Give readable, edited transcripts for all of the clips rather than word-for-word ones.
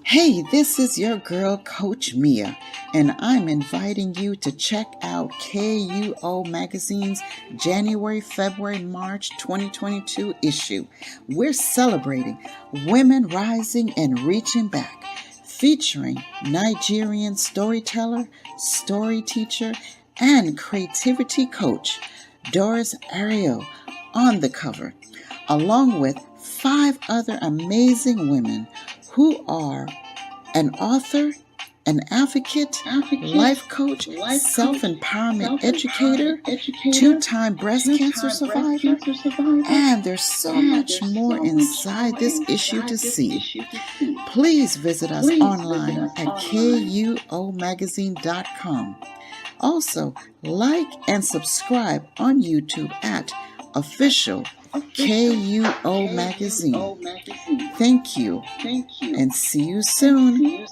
Hey, this is your girl, Coach Mia, and I'm inviting you to check out KUO Magazine's January, February, March 2022 issue. We're celebrating Women Rising and Reaching Back, featuring Nigerian storyteller, story teacher, and creativity coach Doris Ariel on the cover, along with 5 other amazing women who are an author, an advocate, life coach, self-empowerment educator, 2-time breast cancer survivor, and there's so much more inside this issue to see. Please visit us online at kuomagazine.com. Also, like and subscribe on YouTube at Official KUO Magazine. Thank you, and see you soon.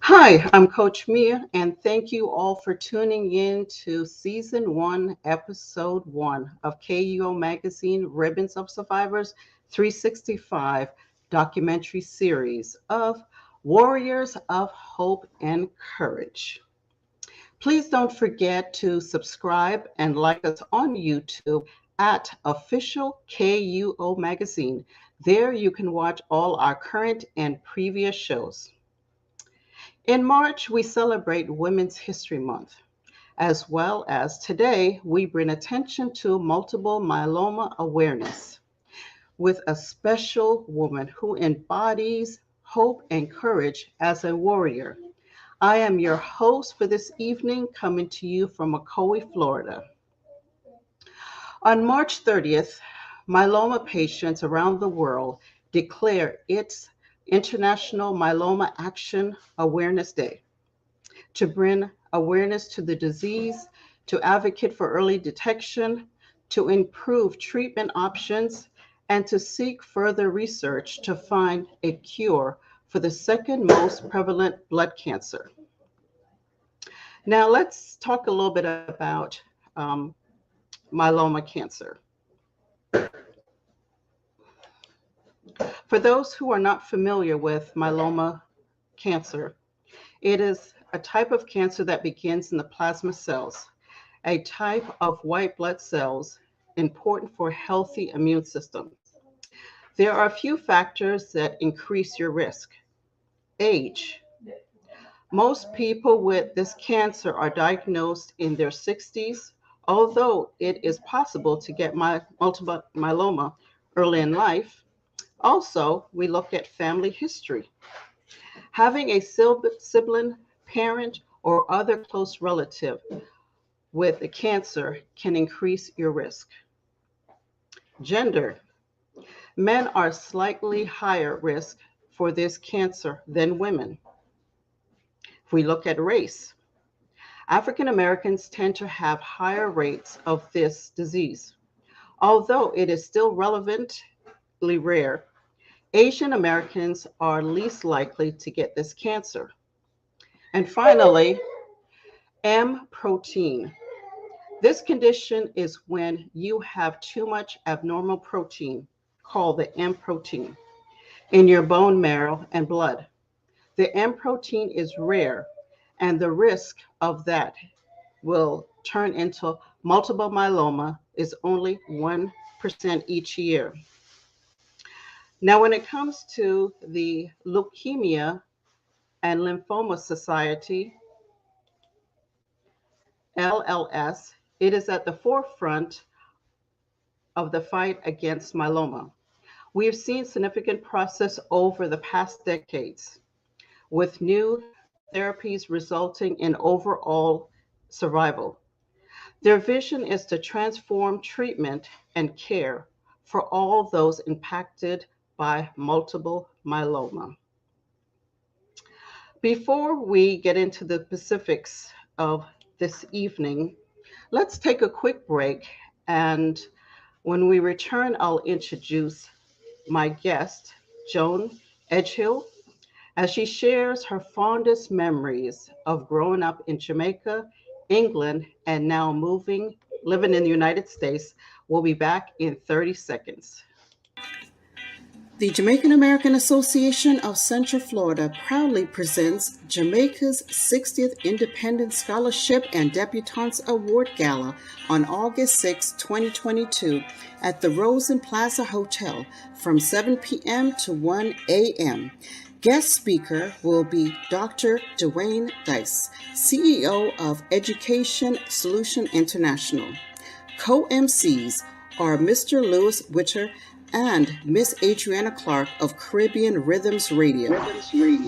Hi, I'm Coach Mia, and thank you all for tuning in to Season 1, Episode 1 of KUO Magazine Ribbons of Survivors 365 documentary series of Warriors of Hope and Courage. Please don't forget to subscribe and like us on YouTube at Official KUO Magazine. There you can watch all our current and previous shows. In March, we celebrate Women's History Month, as well as today, we bring attention to multiple myeloma awareness with a special woman who embodies hope and courage as a warrior. I am your host for this evening, coming to you from Ocoee, Florida. On March 30th, myeloma patients around the world declare its International Myeloma Action Awareness Day to bring awareness to the disease, to advocate for early detection, to improve treatment options, and to seek further research to find a cure for the second most prevalent blood cancer. Now let's talk a little bit about myeloma cancer. For those who are not familiar with myeloma cancer, it is a type of cancer that begins in the plasma cells, a type of white blood cells important for a healthy immune system. There are a few factors that increase your risk. Age. Most people with this cancer are diagnosed in their 60s, although it is possible to get multiple myeloma early in life. Also, we look at family history. Having a sibling, parent, or other close relative with the cancer can increase your risk. Gender. Men are slightly higher risk for this cancer than women. If we look at race, African Americans tend to have higher rates of this disease. Although it is still relevantly rare, Asian Americans are least likely to get this cancer. And finally, M protein. This condition is when you have too much abnormal protein, called the M protein, in your bone marrow and blood. The M protein is rare, and the risk of that will turn into multiple myeloma is only 1% each year. Now, when it comes to the Leukemia and Lymphoma Society, LLS, it is at the forefront of the fight against myeloma. We have seen significant progress over the past decades, with new therapies resulting in overall survival. Their vision is to transform treatment and care for all those impacted by multiple myeloma. Before we get into the specifics of this evening, Let's take a quick break, and when we return, I'll introduce my guest, Joan Edghill, as she shares her fondest memories of growing up in Jamaica, England, and now living in the United States. We'll be back in 30 seconds. The Jamaican American Association of Central Florida proudly presents Jamaica's 60th Independent Scholarship and Debutantes Award Gala on August 6, 2022 at the Rosen Plaza Hotel from 7 p.m. to 1 a.m. Guest speaker will be Dr. Dwayne Dice, CEO of Education Solution International. Co-MCs are Mr. Lewis Witter and Miss Adriana Clark of Caribbean Rhythms Radio.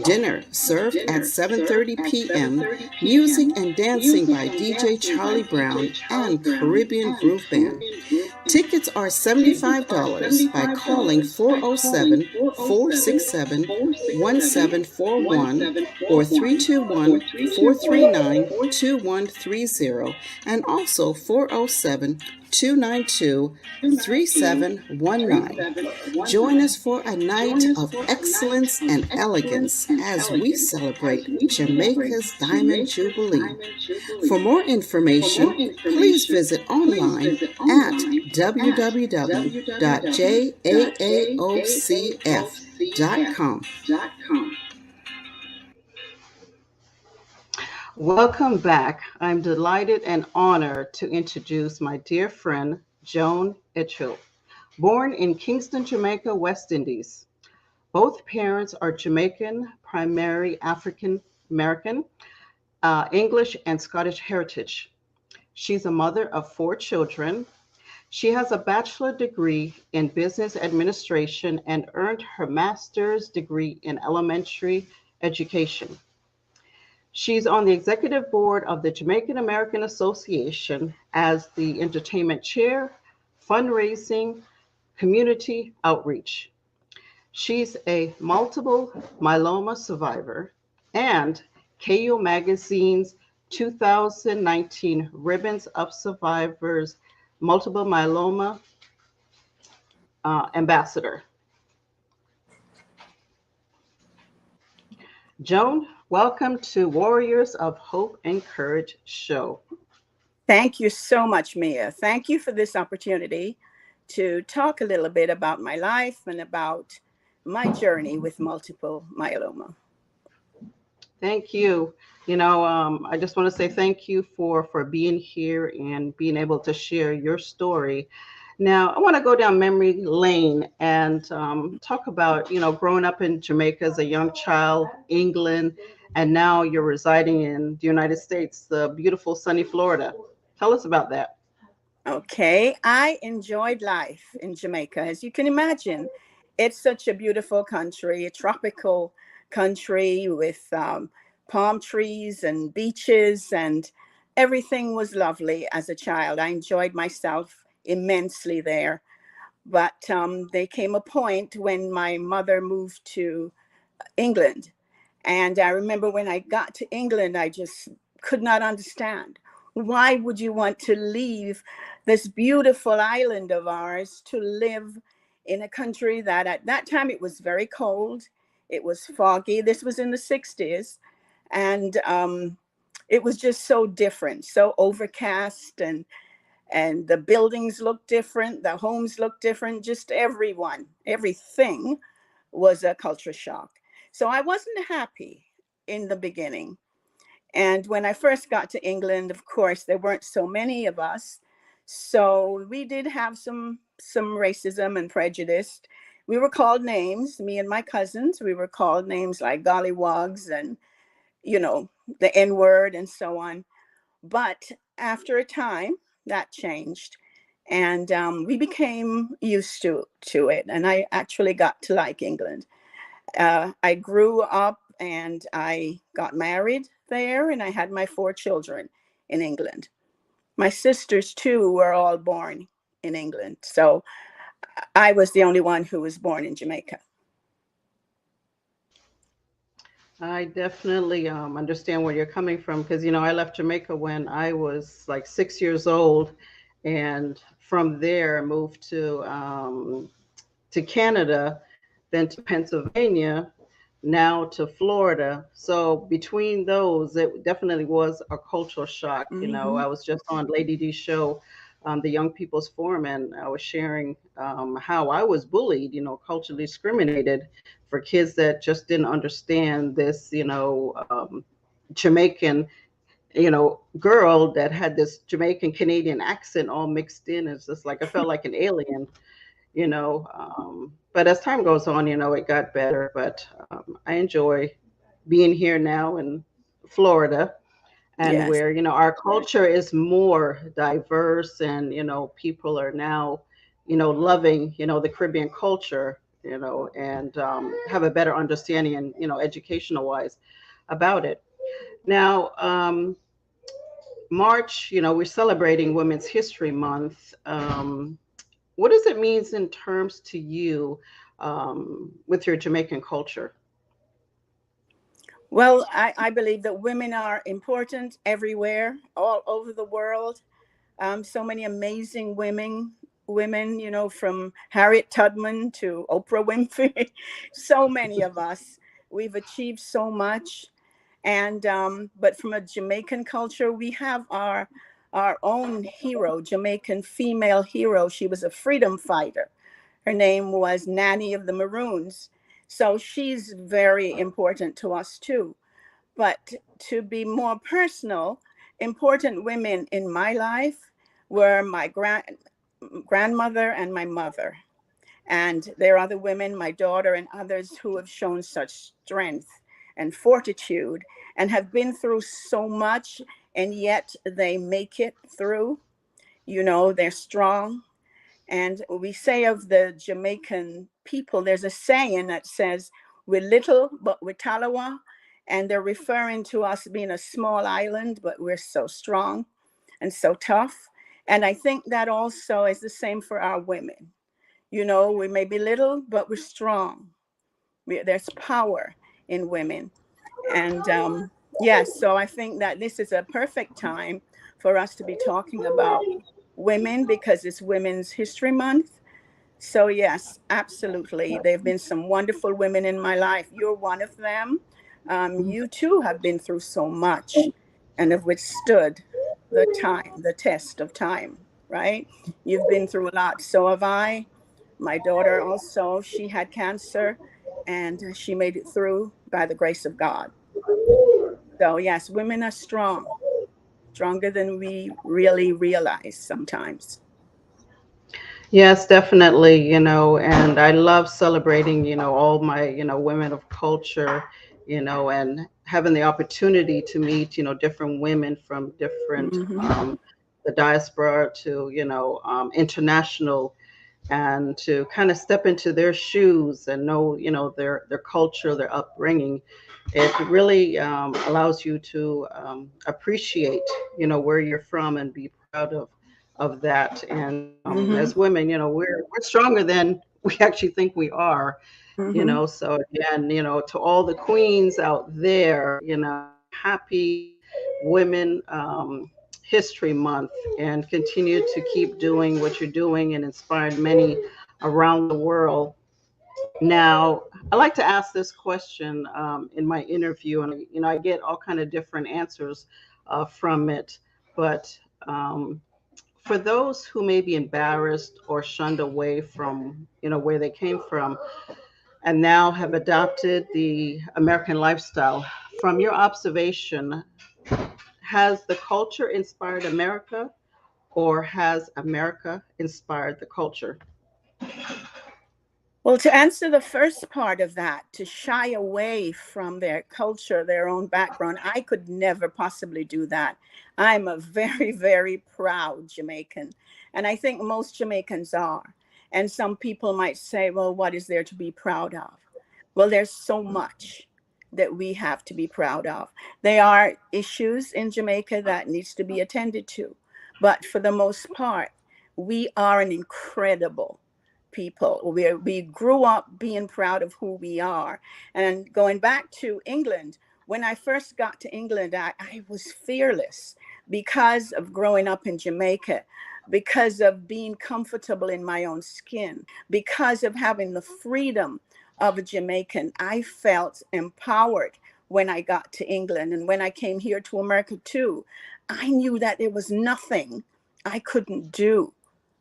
Dinner served at 7:30 p.m. Music and dancing by DJ Charlie Brown and Caribbean Groove Band. Tickets are $75 by calling 407-467-1741 or 321-439-2130 and also 407-292-3719. Join us for a night of excellence and elegance as we celebrate Jamaica's Diamond Jubilee. For more information, please visit online at www.jaaocf.com. Welcome back. I'm delighted and honored to introduce my dear friend, Joan Edghill. Born in Kingston, Jamaica, West Indies. Both parents are Jamaican, primary African American, English, and Scottish heritage. She's a mother of 4 children. She has a bachelor degree in business administration and earned her master's degree in elementary education. She's on the executive board of the Jamaican American Association as the entertainment chair, fundraising, community outreach. She's a multiple myeloma survivor and KU Magazine's 2019 Ribbons of Survivors Multiple Myeloma ambassador. Joan, welcome to Warriors of Hope and Courage show. Thank you so much, Mia. Thank you for this opportunity to talk a little bit about my life and about my journey with multiple myeloma. Thank you. I just want to say thank you for being here and being able to share your story. Now, I want to go down memory lane and talk about, growing up in Jamaica as a young child, England, and now you're residing in the United States, the beautiful sunny Florida. Tell us about that. Okay, I enjoyed life in Jamaica. As you can imagine, it's such a beautiful country, a tropical country with palm trees and beaches, and everything was lovely as a child. I enjoyed myself immensely there. But there came a point when my mother moved to England. And I remember when I got to England, I just could not understand. Why would you want to leave this beautiful island of ours to live in a country that at that time it was very cold, it was foggy. This was in the 60s. And it was just so different, so overcast, and the buildings looked different, the homes looked different, just everything was a culture shock. So I wasn't happy in the beginning. And when I first got to England, of course, there weren't so many of us. So we did have some racism and prejudice. We were called names, me and my cousins, we were called names like gollywogs and, the N-word and so on. But after a time, that changed. And we became used to it. And I actually got to like England. I grew up and I got married there, and I had my 4 children in England. My sisters, too, were all born in England. So I was the only one who was born in Jamaica. I definitely understand where you're coming from because, I left Jamaica when I was like 6 years old. And from there, I moved to Canada, then to Pennsylvania, now to Florida. So between those, it definitely was a cultural shock. Mm-hmm. I was just on Lady D's show, the Young People's Forum, and I was sharing how I was bullied, culturally discriminated for kids that just didn't understand this, Jamaican, girl that had this Jamaican Canadian accent all mixed in. It's just like I felt like an alien. But as time goes on, it got better. But I enjoy being here now in Florida, and Yes. where our culture is more diverse, and people are now loving the Caribbean culture, and have a better understanding, and educational wise about it. Now, March, we're celebrating Women's History Month. What does it mean in terms to you, with your Jamaican culture? Well, I believe that women are important everywhere, all over the world. So many amazing women, from Harriet Tubman to Oprah Winfrey. So many of us, we've achieved so much. And but from a Jamaican culture, we have our own hero, Jamaican female hero. She was a freedom fighter. Her name was Nanny of the Maroons. So she's very important to us too. But to be more personal, important women in my life were my grandmother and my mother. And there are other women, my daughter and others, who have shown such strength and fortitude and have been through so much, and yet they make it through. They're strong. And we say of the Jamaican people, there's a saying that says, we're little, but we're Talawa. And they're referring to us being a small island, but we're so strong and so tough. And I think that also is the same for our women. We may be little, but we're strong. There's power in women. And yes, so I think that this is a perfect time for us to be talking about women because it's Women's History Month. So, yes, absolutely. There have been some wonderful women in my life. You're one of them. You too have been through so much and have withstood the test of time, right? You've been through a lot. So have I. My daughter also, she had cancer and she made it through by the grace of God. So, yes, women are strong, stronger than we really realize sometimes. Yes, definitely, and I love celebrating, all my, women of culture, and having the opportunity to meet, different women from different, Hmm. the diaspora to, international, and to kind of step into their shoes and know, their culture, their upbringing. It really allows you to appreciate, where you're from, and be proud of that. And Hmm. as women, we're stronger than we actually think we are. Hmm. So again, to all the queens out there, happy Women History Month, and continue to keep doing what you're doing and inspired many around the world. Now, I like to ask this question in my interview, and I get all kind of different answers from it. But for those who may be embarrassed or shunned away from, where they came from, and now have adopted the American lifestyle, from your observation, has the culture inspired America, or has America inspired the culture? Well, to answer the first part of that, to shy away from their culture, their own background, I could never possibly do that. I'm a very, very proud Jamaican. And I think most Jamaicans are. And some people might say, well, what is there to be proud of? Well, there's so much that we have to be proud of. There are issues in Jamaica that needs to be attended to. But for the most part, we are an incredible people. We grew up being proud of who we are. And going back to England, when I first got to England, I was fearless because of growing up in Jamaica, because of being comfortable in my own skin, because of having the freedom of a Jamaican. I felt empowered when I got to England. And when I came here to America too, I knew that there was nothing I couldn't do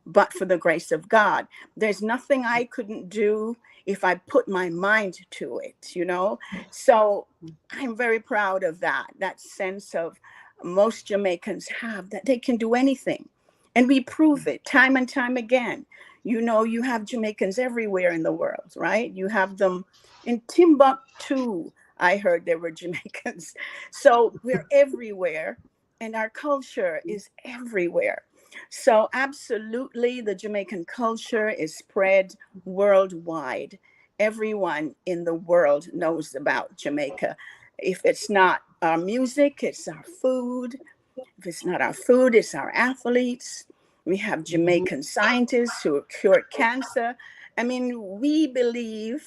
but for the grace of God. There's nothing I couldn't do if I put my mind to it, you know? So I'm very proud of that sense of most Jamaicans have, that they can do anything. And we prove it time and time again. You know, you have Jamaicans everywhere in the world, right? You have them in Timbuktu. I heard there were Jamaicans. So we're everywhere, and our culture is everywhere. So absolutely, the Jamaican culture is spread worldwide. Everyone in the world knows about Jamaica. If it's not our music, it's our food. If it's not our food, it's our athletes. We have Jamaican scientists who have cured cancer. I mean, we believe,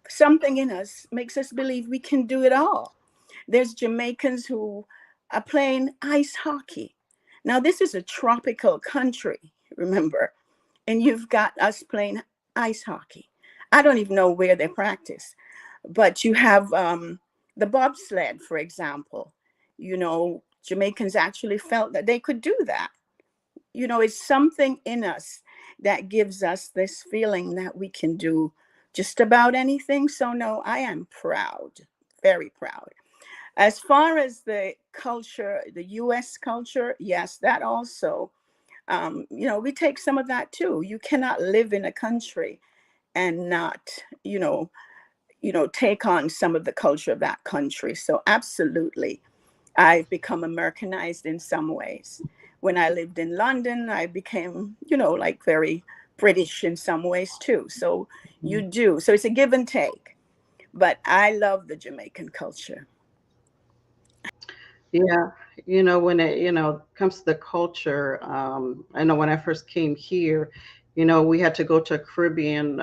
something in us makes us believe we can do it all. There's Jamaicans who are playing ice hockey. Now, this is a tropical country, remember, and you've got us playing ice hockey. I don't even know where they practice, but you have the bobsled, for example. You know, Jamaicans actually felt that they could do that. You know, it's something in us that gives us this feeling that we can do just about anything. So, no, I am proud, very proud. As far as the culture, the US culture, yes, that also, you know, we take some of that too. You cannot live in a country and not, take on some of the culture of that country. So absolutely, I've become Americanized in some ways. When I lived in London, I became, like very British in some ways too. So you do. So it's a give and take. But I love the Jamaican culture. Yeah, when it, comes to the culture, I know when I first came here, we had to go to a Caribbean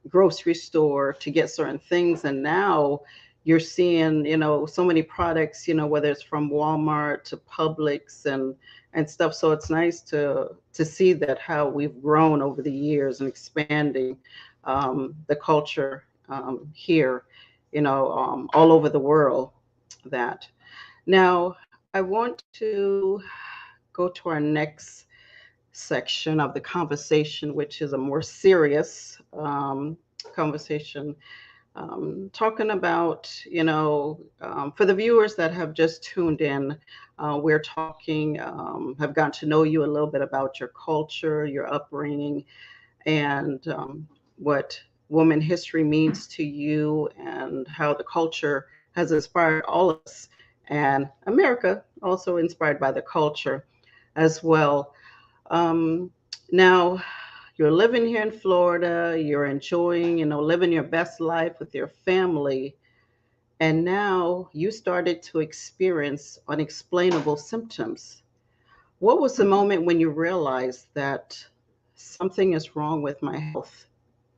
grocery store to get certain things. And now you're seeing, so many products, whether it's from Walmart to Publix and stuff. So it's nice to see that how we've grown over the years and expanding the culture here, all over the world that. Now, I want to go to our next section of the conversation, which is a more serious conversation, talking about, for the viewers that have just tuned in, we're talking, have gotten to know you a little bit about your culture, your upbringing, and what woman history means to you, and how the culture has inspired all of us, and America also inspired by the culture as well. Um, Now, you're living here in Florida, you're enjoying, living your best life with your family, and now you started to experience unexplainable symptoms. What was the moment when you realized that something is wrong with my health?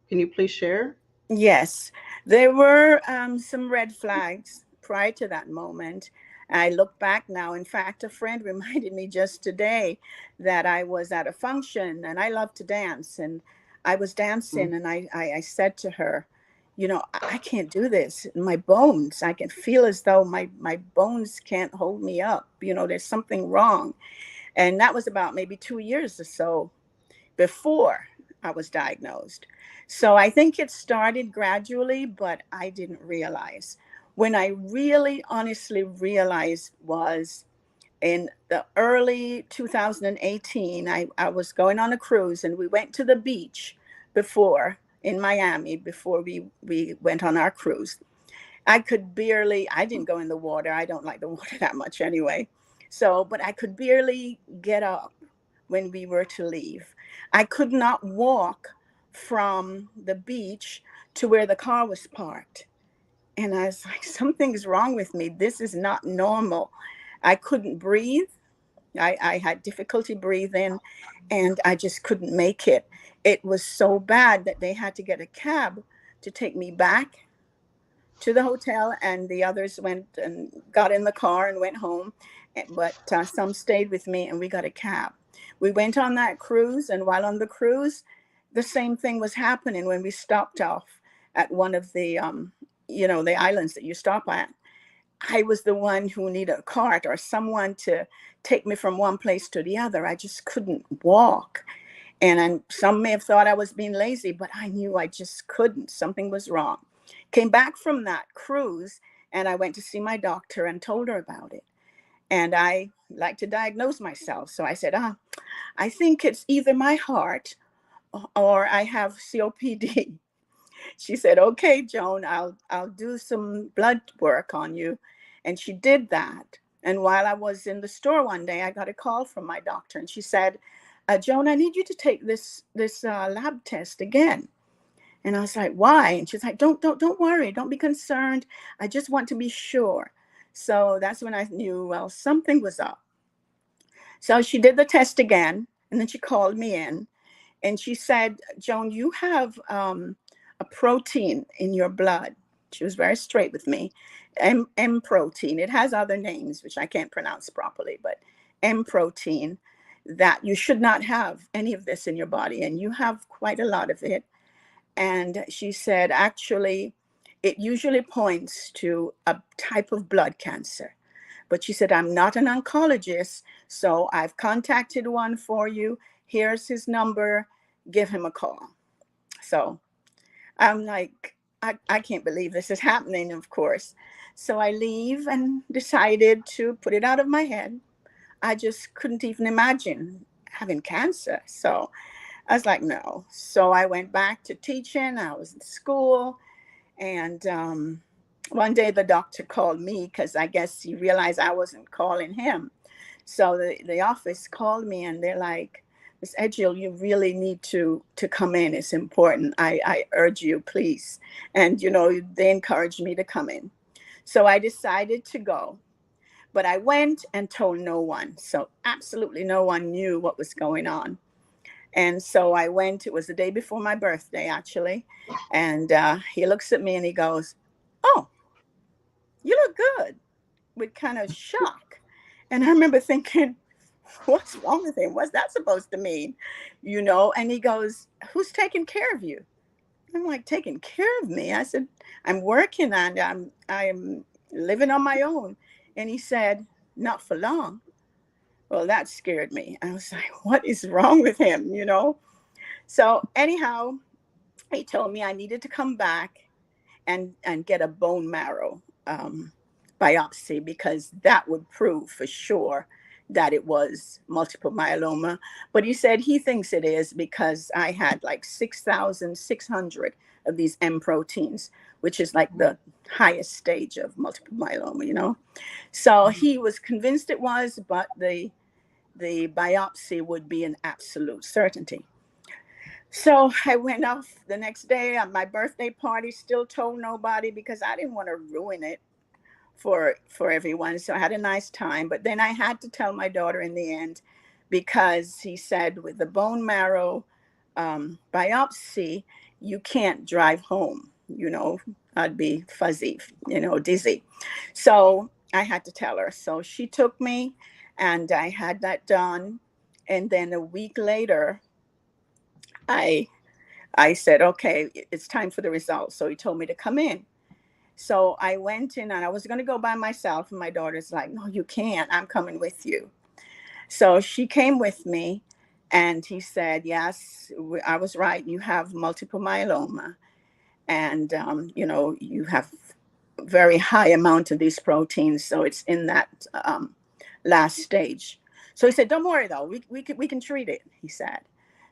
Can you please share? Yes, there were some red flags prior to that moment. I look back now. In fact, a friend reminded me just today that I was at a function and I love to dance. And I was dancing and I said to her, I can't do this. My bones, I can feel as though my bones can't hold me up. There's something wrong. And that was about maybe 2 years or so before I was diagnosed. So I think it started gradually, but I didn't realize. When I really honestly realized was in the early 2018. I was going on a cruise and we went to the beach before in Miami before we went on our cruise. I didn't go in the water. I don't like the water that much anyway. So, but I could barely get up when we were to leave. I could not walk from the beach to where the car was parked. And I was like, something's wrong with me. This is not normal. I couldn't breathe. I had difficulty breathing and I just couldn't make it. it was so bad that they had to get a cab to take me back to the hotel, and the others went and got in the car and went home. But some stayed with me, and we got a cab. We went on that cruise, and while on the cruise, the same thing was happening when we stopped off at one of the, the islands that you stop at. I was the one who needed a cart or someone to take me from one place to the other. I just couldn't walk. And some may have thought I was being lazy, but I knew I just couldn't. Something was wrong. Came back from that cruise, and I went to see my doctor and told her about it. And I like to diagnose myself. So I said, I think it's either my heart or I have COPD. She said, okay, Joan, I'll do some blood work on you. And she did that. And while I was in the store one day, I got a call from my doctor, and she said, Joan, I need you to take this lab test again. And I was like, why? And she's like, don't worry. Don't be concerned. I just want to be sure. So that's when I knew, well, something was up. So she did the test again, and then she called me in, and she said, Joan, you have a protein in your blood. She was very straight with me. M protein. It has other names, which I can't pronounce properly, but M protein, that you should not have any of this in your body, and you have quite a lot of it. And she said, actually, it usually points to a type of blood cancer. But she said, I'm not an oncologist, so I've contacted one for you. Here's his number. Give him a call. So I'm like, I can't believe this is happening, of course. So I leave and decided to put it out of my head. I just couldn't even imagine having cancer. So I was like, no. So I went back to teaching. I was in school. And one day the doctor called me because I guess he realized I wasn't calling him. So the office called me, and they're like, Miss Edghill, you really need to come in. It's important. I urge you, please. And, they encouraged me to come in. So I decided to go. But I went and told no one. So absolutely no one knew what was going on. And so I went. It was the day before my birthday, actually. And he looks at me and he goes, oh, you look good, with kind of shock. And I remember thinking, what's wrong with him? What's that supposed to mean? And he goes, who's taking care of you? I'm like, taking care of me? I said, I'm working and I'm living on my own. And he said, not for long. Well, that scared me. I was like, what is wrong with him? So anyhow, he told me I needed to come back and get a bone marrow biopsy, because that would prove for sure that it was multiple myeloma. But he said he thinks it is because I had like 6,600 of these M proteins, which is like the highest stage of multiple myeloma, So he was convinced it was, but the biopsy would be an absolute certainty. So I went off the next day at my birthday party, still told nobody because I didn't want to ruin it for everyone. So I had a nice time. But then I had to tell my daughter in the end, because he said with the bone marrow biopsy, you can't drive home. I'd be fuzzy, dizzy. So I had to tell her. So she took me, and I had that done. And then a week later, I said, okay, it's time for the results. So he told me to come in. So I went in, and I was going to go by myself. And my daughter's like, no, you can't. I'm coming with you. So she came with me, and he said, yes, I was right. You have multiple myeloma. And, you have a very high amount of these proteins. So it's in that last stage. So he said, don't worry, though. We can treat it, he said.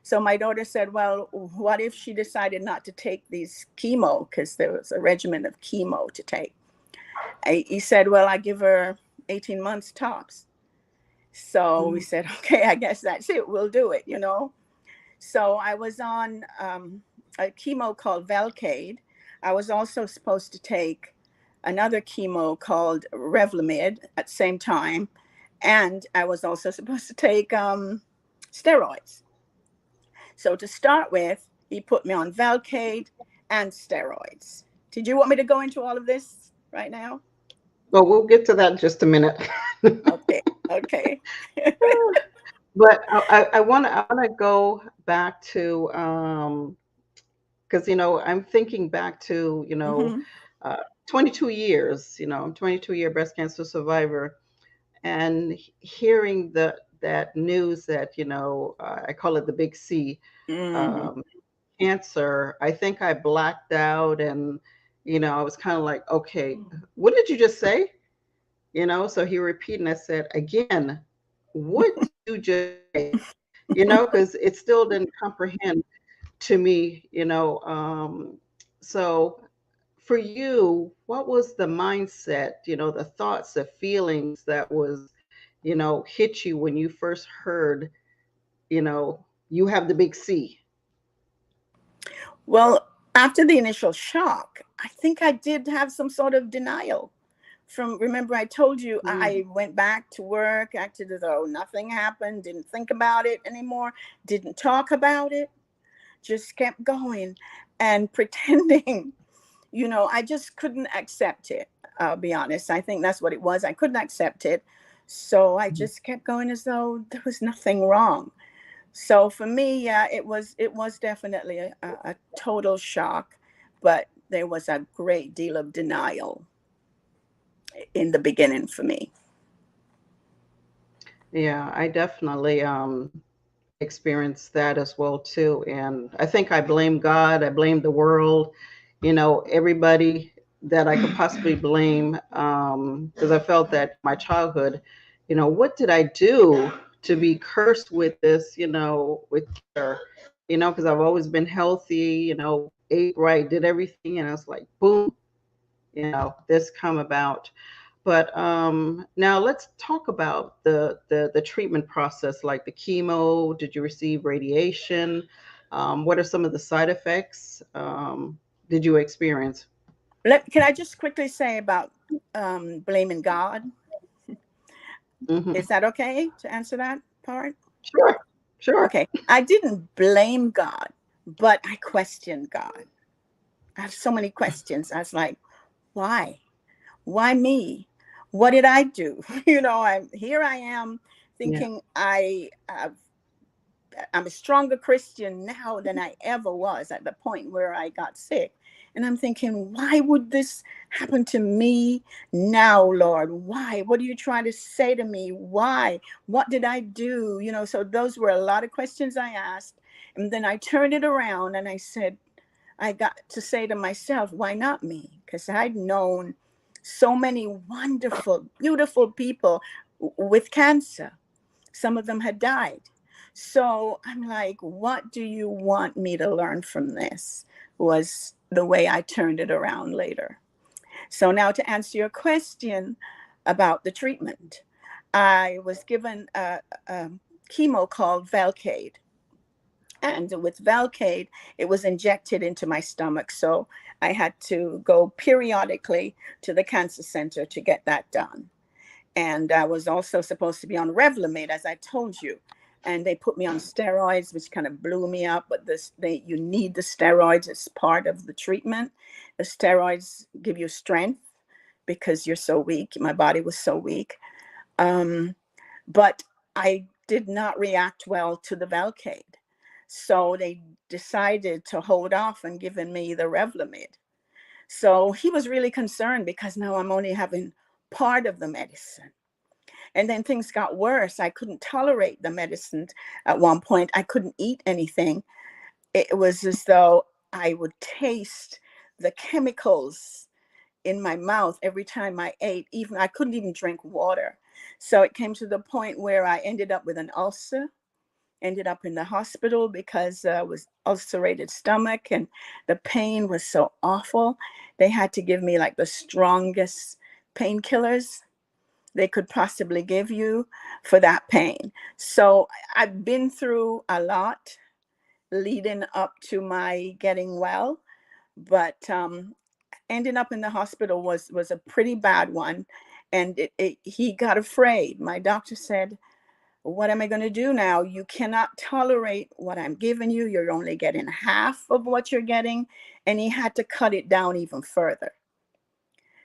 So my daughter said, well, what if she decided not to take these chemo, because there was a regimen of chemo to take? He said, well, I give her 18 months tops. So we said, okay, I guess that's it. We'll do it, So I was on a chemo called Velcade. I was also supposed to take another chemo called Revlimid at the same time. And I was also supposed to take steroids. So to start with, he put me on Velcade and steroids. Did you want me to go into all of this right now? Well, we'll get to that in just a minute. Okay. Okay. But I want to go back to because I'm thinking back to Hmm. uh, 22 years. I'm 22-year breast cancer survivor, and hearing that news that I call it the big C, Hmm. um, cancer. I think I blacked out, and I was kind of like, okay, what did you just say? So he repeated, and I said, again, what did you just say? Because it still didn't comprehend to me. So for you, what was the mindset, the thoughts, the feelings that was, hit you when you first heard, you have the big C? Well, after the initial shock, I think I did have some sort of denial. Remember, I told you Mm. I went back to work, acted as though nothing happened, didn't think about it anymore, didn't talk about it, just kept going and pretending. I just couldn't accept it. I'll be honest. I think that's what it was. I couldn't accept it. So I just kept going as though there was nothing wrong. So for me, yeah, it was definitely a total shock, but there was a great deal of denial in the beginning for me. Yeah, I definitely experienced that as well too. And I think I blame God, I blame the world, everybody that I could possibly blame, because I felt that my childhood, what did I do to be cursed with this, with cancer? Because I've always been healthy, ate right, did everything, and I was like, boom, this come about. But now let's talk about the treatment process, like the chemo. Did you receive radiation? What are some of the side effects did you experience? Can I just quickly say about blaming God? Hmm. Is that okay to answer that part? Sure, sure. Okay. I didn't blame God, but I questioned God. I have so many questions. I was like, why? Why me? What did I do? I am Yeah, thinking I'm a stronger Christian now than I ever was at the point where I got sick. And I'm thinking, why would this happen to me now, Lord? Why? What are you trying to say to me? Why? What did I do? So those were a lot of questions I asked. And then I turned it around and I said, I got to say to myself, why not me? Because I'd known so many wonderful, beautiful people with cancer. Some of them had died. So I'm like, what do you want me to learn from this? Was the way I turned it around later. So now to answer your question about the treatment, I was given a chemo called Velcade. And with Velcade, it was injected into my stomach. So I had to go periodically to the cancer center to get that done. And I was also supposed to be on Revlimid, as I told you. And they put me on steroids, which kind of blew me up. But you need the steroids as part of the treatment. The steroids give you strength because you're so weak. My body was so weak. Um, but I did not react well to the Velcade. So they decided to hold off on giving me the Revlimid. So he was really concerned because now I'm only having part of the medicine. And then things got worse. I couldn't tolerate the medicine at one point. I couldn't eat anything. It was as though I would taste the chemicals in my mouth every time I ate. Even I couldn't even drink water. So it came to the point where I ended up with an ulcer, ended up in the hospital because it was ulcerated stomach and the pain was so awful. They had to give me like the strongest painkillers they could possibly give you for that pain. So I've been through a lot leading up to my getting well, but ending up in the hospital was a pretty bad one. And he got afraid. My doctor said, what am I going to do now? You cannot tolerate what I'm giving you. You're only getting half of what you're getting. And he had to cut it down even further.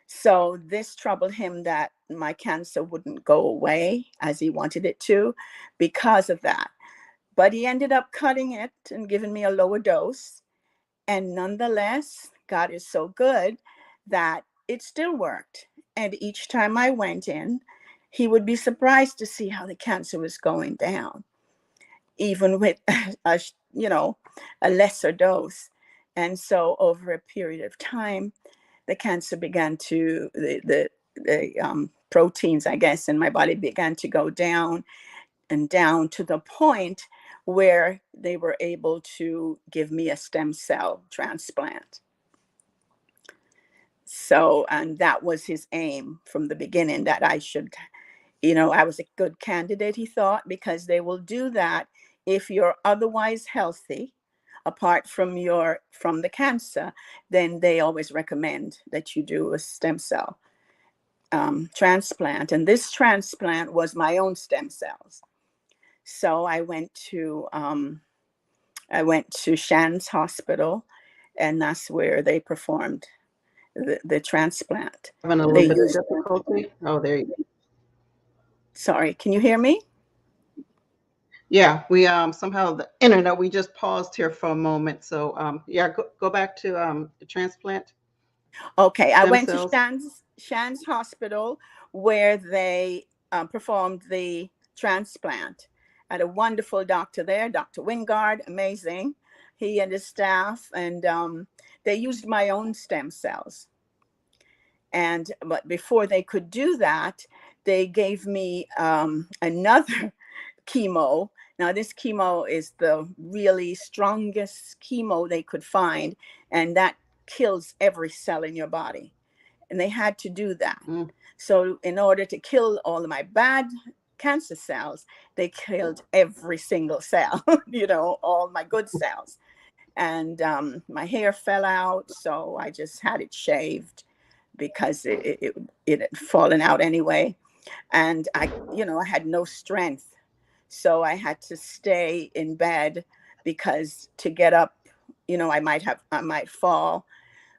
So this troubled him that my cancer wouldn't go away as he wanted it to because of that. But he ended up cutting it and giving me a lower dose. And nonetheless, God is so good that it still worked. And each time I went in, he would be surprised to see how the cancer was going down, even with a lesser dose. And so over a period of time, the cancer began to, the proteins, I guess, in my body began to go down and down to the point where they were able to give me a stem cell transplant. So, and that was his aim from the beginning, that I should, I was a good candidate, he thought, because they will do that if you're otherwise healthy, apart from the cancer. Then they always recommend that you do a stem cell transplant. And this transplant was my own stem cells. So I went to Shands Hospital, and that's where they performed the transplant. Having a little bit of difficulty. Oh, there you go. Sorry, can you hear me? Yeah, we somehow the internet, we just paused here for a moment. So yeah, go back to the transplant. Okay, I went cells. to Shands Hospital, where they performed the transplant. I had a wonderful doctor there, Dr. Wingard, amazing. He and his staff, and they used my own stem cells. But before they could do that, they gave me another chemo. Now, this chemo is the really strongest chemo they could find, and that kills every cell in your body. And they had to do that. So in order to kill all of my bad cancer cells, they killed every single cell, all my good cells. And my hair fell out, so I just had it shaved because it had fallen out anyway. And I had no strength. So I had to stay in bed, because to get up, I might fall.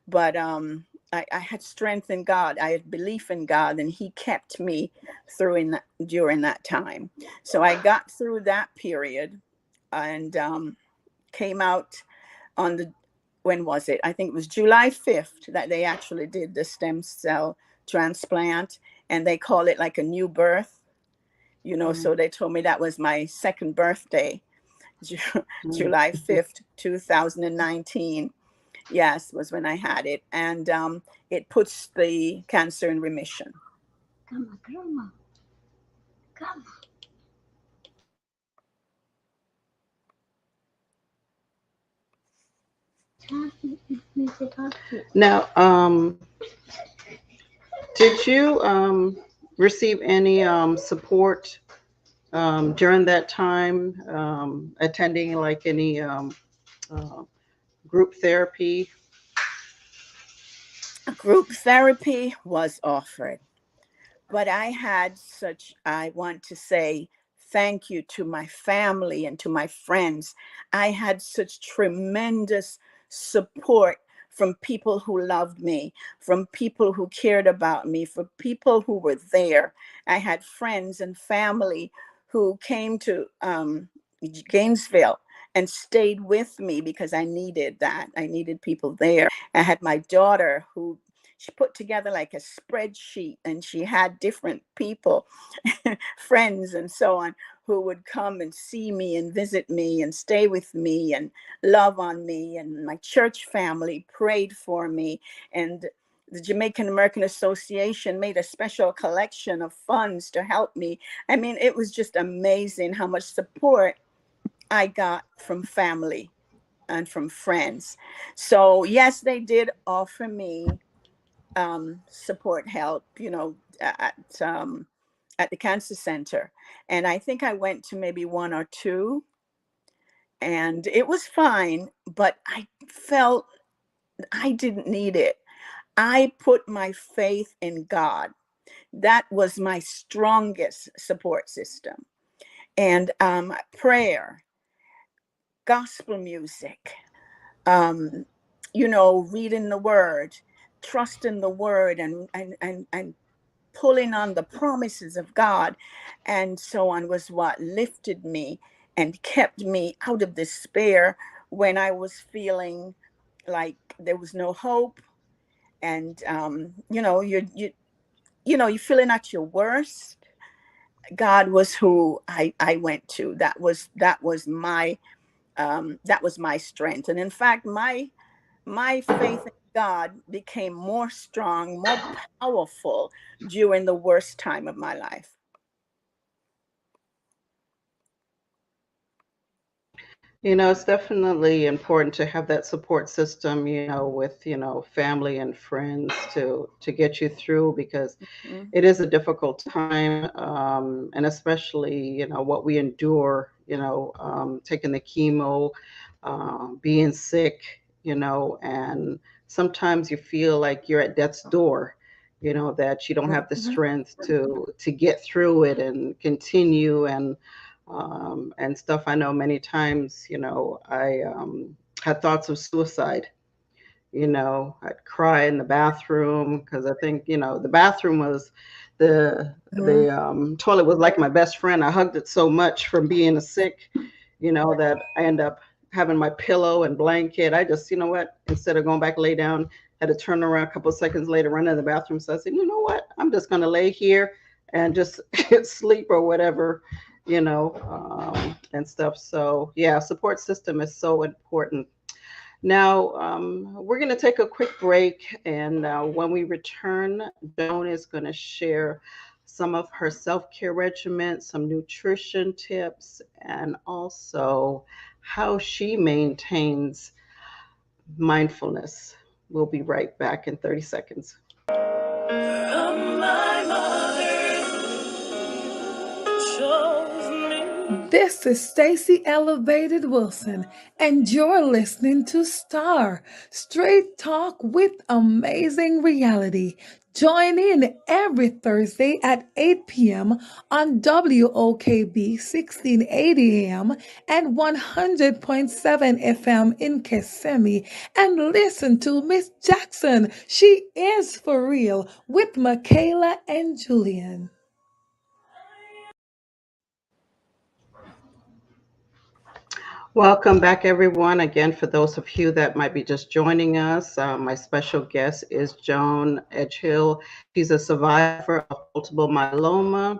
But I had strength in God. I had belief in God, and he kept me during that time. So I got through that period and came out on when was it? I think it was July 5th that they actually did the stem cell transplant, and they call it like a new birth. So they told me that was my second birthday, July 5th, 2019. Yes, was when I had it. And it puts the cancer in remission. Come on. Now, did you receive any support during that time, attending like any group therapy? Group therapy was offered, but I want to say thank you to my family and to my friends. I had such tremendous support from people who loved me, from people who cared about me, from people who were there. I had friends and family who came to Gainesville and stayed with me because I needed that. I needed people there. I had my daughter who she put together like a spreadsheet, and she had different people, friends and so on, who would come and see me and visit me and stay with me and love on me. And my church family prayed for me. And the Jamaican American Association made a special collection of funds to help me. I mean, it was just amazing how much support I got from family and from friends. So yes, they did offer me support help, at the cancer center. And I think I went to maybe one or two, and it was fine, but I felt I didn't need it. I put my faith in God. That was my strongest support system. and prayer, gospel music, um, reading the word, trusting the word, and pulling on the promises of God, and so on, was what lifted me and kept me out of despair when I was feeling like there was no hope. And you're feeling at your worst. God was who I went to. That was my strength. And in fact, my faith in God became more strong, more powerful during the worst time of my life. It's definitely important to have that support system, with, family and friends to get you through, because Mhm. it is a difficult time, and especially, what we endure, taking the chemo, being sick, and sometimes you feel like you're at death's door, that you don't have the Mhm. strength to get through it and continue, and stuff. I know many times, I had thoughts of suicide. I'd cry in the bathroom because I think, the bathroom was Mhm. the toilet was like my best friend. I hugged it so much from being sick, that I end up having my pillow and blanket. I just, what, instead of going back lay down, had to turn around a couple of seconds later, run to the bathroom. So I said, you know what, I'm just going to lay here and just sleep or whatever, and stuff. So yeah, support system is so important. Now, we're going to take a quick break, and when we return, Joan is going to share some of her self care regimen, some nutrition tips, and also how she maintains mindfulness. We'll be right back in 30 seconds. This is Stacy Elevated Wilson, and you're listening to Star Straight Talk with Amazing Reality. Join in every Thursday at 8 p.m. on WOKB 1680 AM and 100.7 FM in Kissimmee, and listen to Miss Jackson. She is for real with Michaela and Julian. Welcome back, everyone. Again, for those of you that might be just joining us, my special guest is Joan Edghill. She's a survivor of multiple myeloma.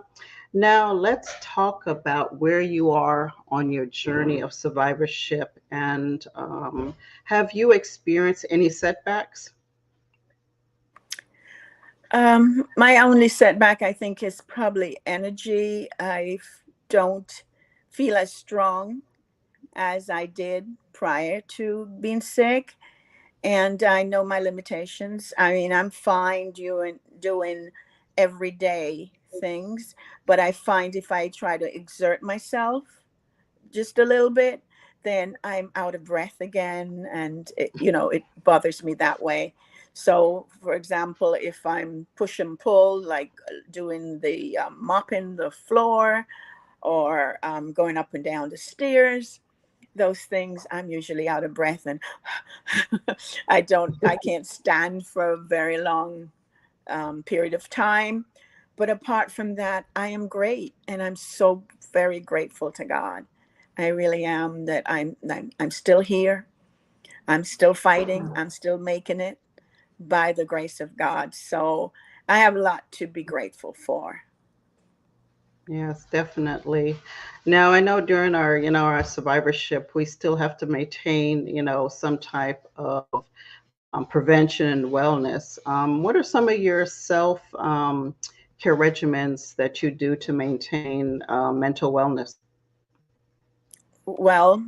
Now, let's talk about where you are on your journey of survivorship, and have you experienced any setbacks? My only setback, I think, is probably energy. Don't feel as strong as I did prior to being sick, and I know my limitations. I mean, I'm fine doing everyday things, but I find if I try to exert myself just a little bit, then I'm out of breath again, and it bothers me that way. So, for example, if I'm push and pull, like doing the mopping the floor, or going up and down the stairs, those things, I'm usually out of breath, and I can't stand for a very long period of time. But apart from that, I am great, and I'm so very grateful to God. I really am, that I'm still here. I'm still fighting. I'm still making it by the grace of God. So I have a lot to be grateful for. Yes, definitely. Now, I know during our survivorship, we still have to maintain, some type of prevention and wellness. What are some of your self care regimens that you do to maintain mental wellness? Well,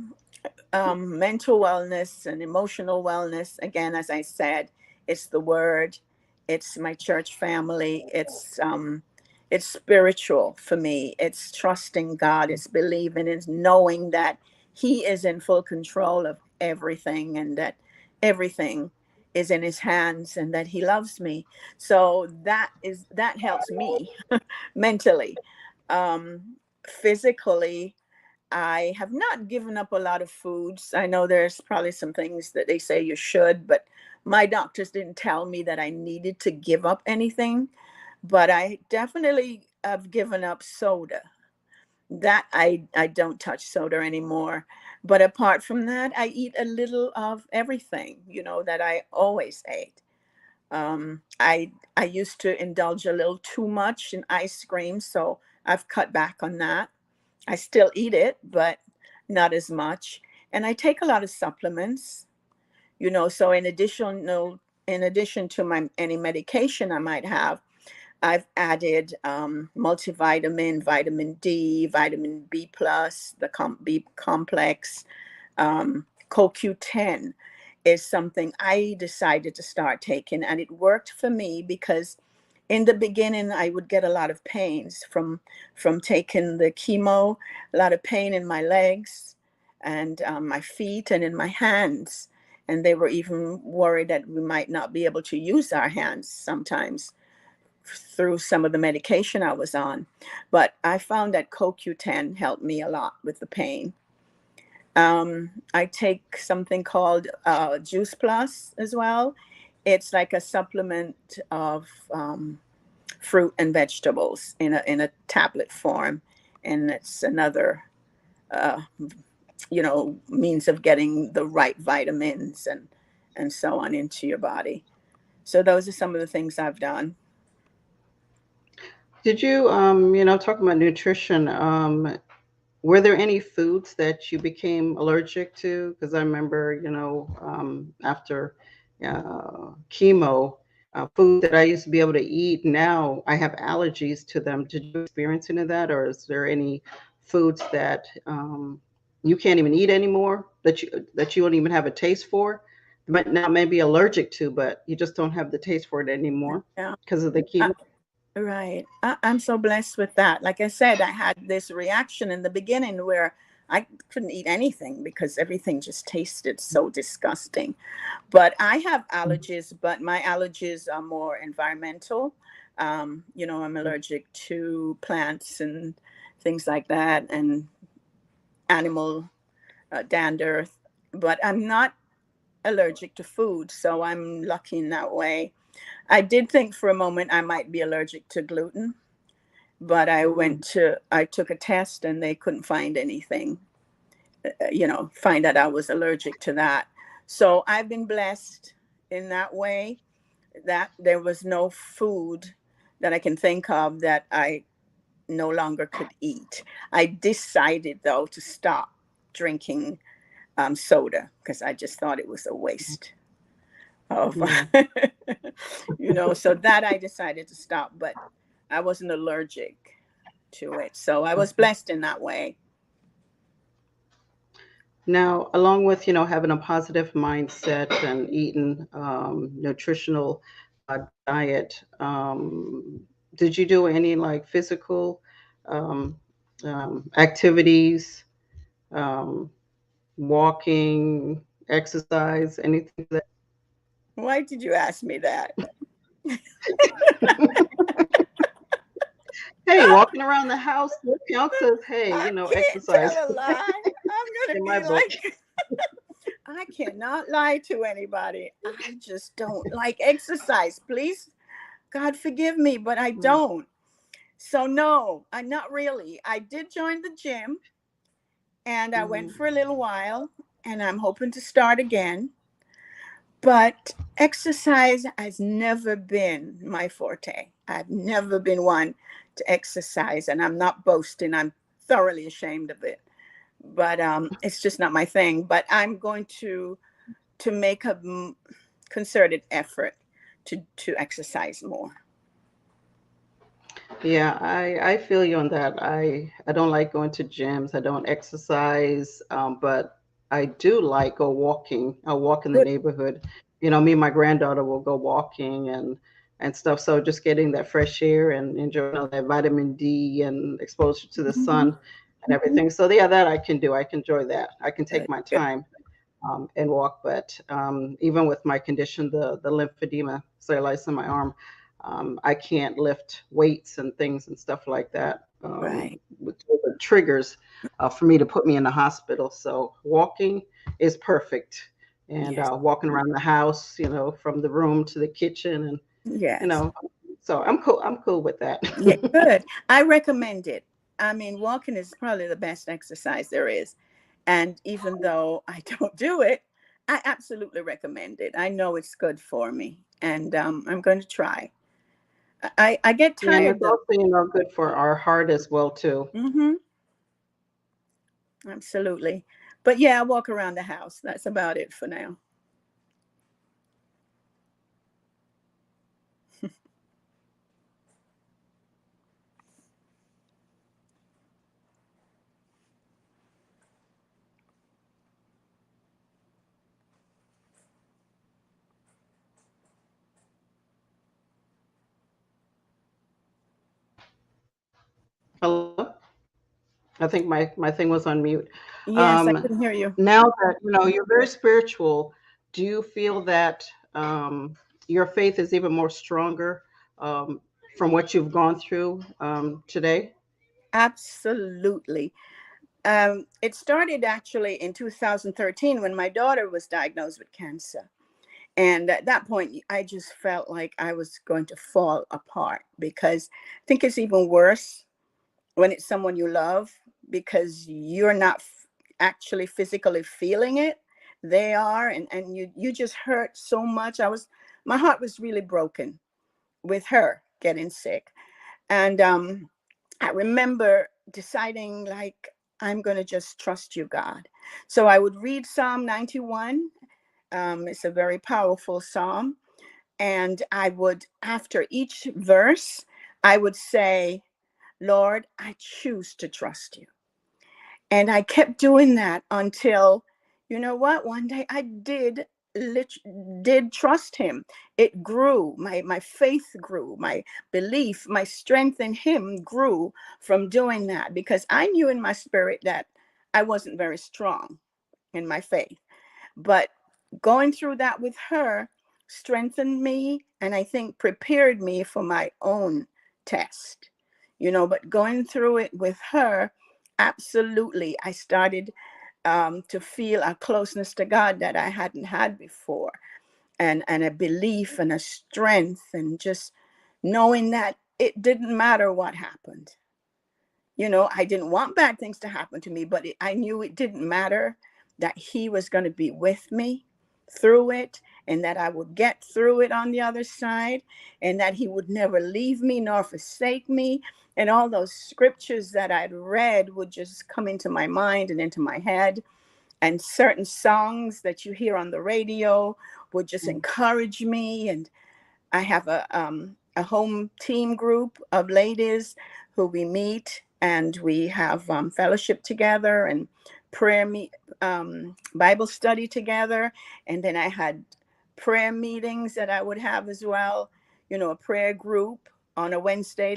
mental wellness and emotional wellness, again, as I said, it's the word, it's my church family, it's spiritual for me. It's trusting God, it's believing, it's knowing that He is in full control of everything, and that everything is in His hands, and that He loves me. So that helps me mentally. um physically, I have not given up a lot of foods. I know there's probably some things that they say you should, but my doctors didn't tell me that I needed to give up anything. But I definitely have given up soda. That I don't touch soda anymore. But apart from that, I eat a little of everything, that I always ate. I used to indulge a little too much in ice cream, so I've cut back on that. I still eat it, but not as much. And I take a lot of supplements, so in addition to my any medication I might have, I've added multivitamin, vitamin D, vitamin B plus, the B complex, CoQ10 is something I decided to start taking, and it worked for me because in the beginning I would get a lot of pains from taking the chemo, a lot of pain in my legs and my feet and in my hands, and they were even worried that we might not be able to use our hands sometimes through some of the medication I was on. But I found that CoQ10 helped me a lot with the pain. I take something called Juice Plus as well. It's like a supplement of fruit and vegetables in a tablet form, and it's another means of getting the right vitamins and so on into your body. So those are some of the things I've done. Did you, talking about nutrition, were there any foods that you became allergic to? Because I remember, after chemo, food that I used to be able to eat, now I have allergies to them. Did you experience any of that, or is there any foods that you can't even eat anymore that you don't even have a taste for? But now maybe allergic to, but you just don't have the taste for it anymore Yeah. because of the chemo. Right. I'm so blessed with that. Like I said, I had this reaction in the beginning where I couldn't eat anything because everything just tasted so disgusting. But I have allergies, but my allergies are more environmental. I'm allergic to plants and things like that, and animal dander. But I'm not allergic to food, so I'm lucky in that way. I did think for a moment I might be allergic to gluten, but I took a test and they couldn't find anything, find that I was allergic to that. So I've been blessed in that way that there was no food that I can think of that I no longer could eat. I decided though to stop drinking soda because I just thought it was a waste of, Yeah. so that I decided to stop, but I wasn't allergic to it. So I was blessed in that way. Now, along with, having a positive mindset and eating nutritional diet, did you do any like physical um, activities, um, walking, exercise, anything like Why did you ask me that? hey, walking around the house counts as, hey, I can't exercise tell a lie. I'm going to in my be book. like, I cannot lie to anybody. I just don't like exercise. Please, God forgive me, but I don't. So, no, I'm not really. I did join the gym and I went Mhm. for a little while and I'm hoping to start again. But exercise has never been my forte. I've never been one to exercise, and I'm not boasting. I'm thoroughly ashamed of it. But it's just not my thing. But I'm going to make a concerted effort to exercise more. Yeah, I feel you on that. I don't like going to gyms. I don't exercise, but I do like go walking. I walk in the Good. neighborhood. Me and my granddaughter will go walking and stuff. So just getting that fresh air and enjoying all that vitamin D and exposure to the sun and everything. So yeah, that I can do. I can enjoy that. I can take Good. my Good. time and walk. But even with my condition, the lymphedema, cellulitis in my arm, I can't lift weights and things and stuff like that, Right. which were triggers for me to put me in the hospital. So walking is perfect. And Yes. walking around the house, from the room to the kitchen, and you Yes. know, so I'm cool. I'm cool with that. Yeah, good. I recommend it. I mean, walking is probably the best exercise there is. And even though I don't do it, I absolutely recommend it. I know it's good for me. And I'm going to try. I get Yeah, and tired it's though. also, good for our heart as well too. Mm-hmm. Absolutely. But yeah, I walk around the house. That's about it for now. Hello? I think my thing was on mute. Yes, I Um, can hear you. Now that you're very spiritual, do you feel that your faith is even more stronger um, from what you've gone through today? Absolutely. It started actually in 2013 when my daughter was diagnosed with cancer. And at that point, I just felt like I was going to fall apart because I think it's even worse when it's someone you love because you're not actually physically feeling it. They are, and you just hurt so much. My heart was really broken with her getting sick. And I remember deciding, like, I'm going to just trust you, God. So I would read Psalm 91. It's a very powerful psalm. And I would, after each verse, I would say, Lord, I choose to trust you. And I kept doing that until, you know what? One day I did trust him. It grew. My faith grew. My belief, my strength in him grew from doing that because I knew in my spirit that I wasn't very strong in my faith. But going through that with her strengthened me and I think prepared me for my own test. But going through it with her, absolutely, I started to feel a closeness to God that I hadn't had before, and a belief and a strength, and just knowing that it didn't matter what happened. I didn't want bad things to happen to me, but I knew it didn't matter, that he was going to be with me through it, and that I would get through it on the other side, and that he would never leave me nor forsake me. And all those scriptures that I'd read would just come into my mind and into my head. And certain songs that you hear on the radio would just encourage me. And I have a home team group of ladies who we meet and we have fellowship together and Bible study together. And then I had prayer meetings that I would have as well, a prayer group on a Wednesday.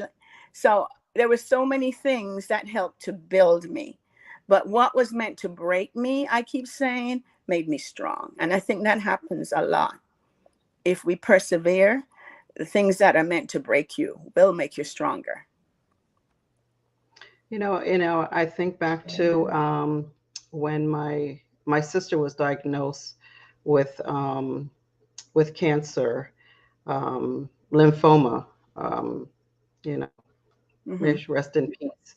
So there were so many things that helped to build me. But what was meant to break me, I keep saying, made me strong. And I think that happens a lot. If we persevere, the things that are meant to break you will make you stronger. I think back to when my sister was diagnosed with cancer, lymphoma. Um, you know, Hmm. may she rest in peace.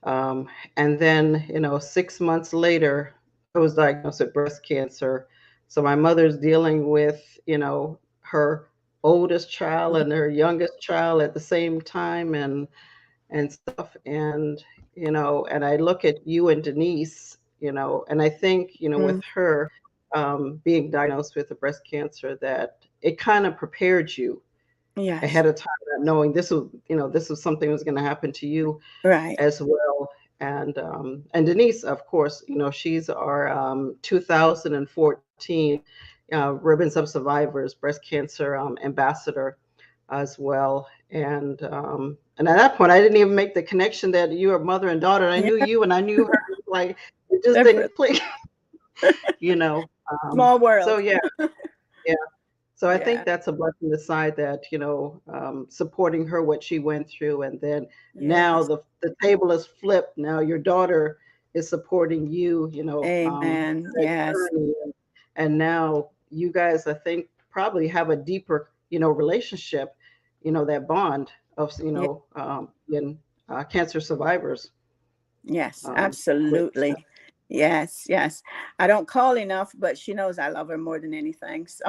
And then, 6 months later, I was diagnosed with breast cancer. So my mother's dealing with, her oldest child and her youngest child at the same time, and stuff. And, and I look at you and Denise, and I think, with her being diagnosed with a breast cancer, that it kind of prepared you Yes. ahead of time, not knowing this was something that was going to happen to you Right. as well. And Denise, of course, she's our 2014 Ribbons of Survivors breast cancer ambassador as well. And at that point, I didn't even make the connection that you are mother and daughter. I Yeah. knew you and I knew her. Like, it just Separate. didn't click, you know. Small So world. yeah, yeah. So I think Yeah. that's a blessing aside that, supporting her, what she went through. And then now Yes. the table is flipped. Now your daughter is supporting you, Amen. that Yes. journey. And now you guys, I think, probably have a deeper, relationship, that bond of, Yeah. in cancer survivors. Yes. Which, Absolutely. Yes. Yes. I don't call enough, but she knows I love her more than anything. So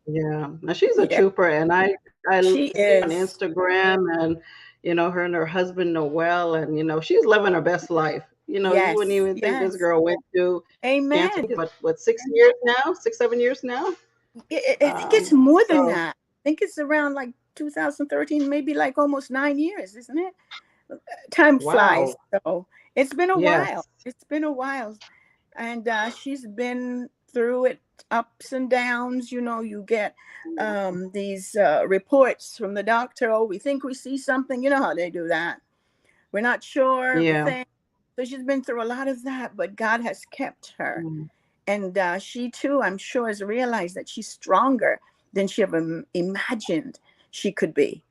yeah, now she's a yeah, trooper, and I she see on is. Instagram, and her and her husband Noel, and she's living her best life. You wouldn't Yes. even think this Yes. girl went through cancer. Amen. What 6 years now? 6, 7 years now. I think it's more than So that. I think it's around like 2013, maybe like almost 9 years, isn't it? Time flies. wow, So it's been a while. yes, It's been a while. And she's been through it, ups and downs. You get these reports from the doctor. Oh, we think we see something. You know how they do that. We're not sure of the yeah, thing. So she's been through a lot of that, but God has kept her. mm, And she too, I'm sure, has realized that she's stronger than she ever imagined she could be.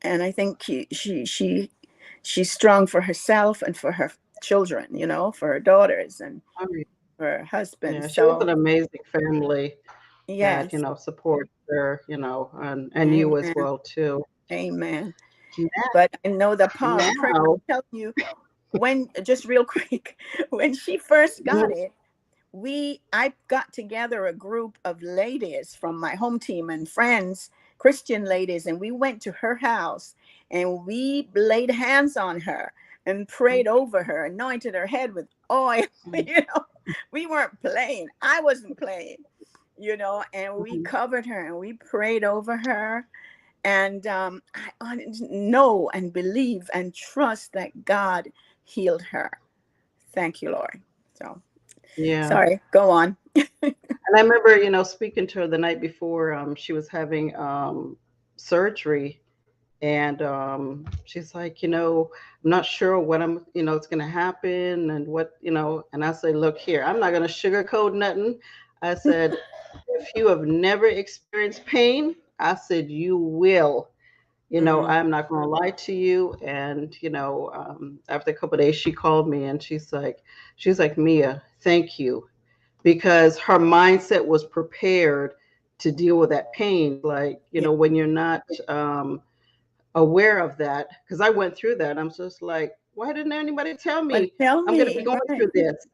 And I think she's strong for herself and for her children, for her daughters and I mean, for her husband. yeah. She has an So amazing family that yes, supports her, and you as amen, well too. amen. Now, But I know the power of prayer. now, I'll tell you, when just real quick, when she first got it, I got together a group of ladies from my home team and friends, Christian ladies, and we went to her house and we laid hands on her and prayed over her, anointed her head with oil. We weren't playing. I wasn't playing, and we covered her and we prayed over her. And I know and believe and trust that God healed her. Thank you, Lord. So yeah. sorry, go on. And I remember, speaking to her the night before she was having surgery, and she's like, I'm not sure what it's going to happen, and what, and I say, look here, I'm not going to sugarcoat nothing. I said, if you have never experienced pain, I said, you will. Mhm. I'm not going to lie to you. And, after a couple of days, she called me and she's like, Mia, thank you, because her mindset was prepared to deal with that pain. Like, Yeah. when you're not aware of that, because I went through that. I'm just like, why didn't anybody tell But me tell I'm going to be me, going right? through this?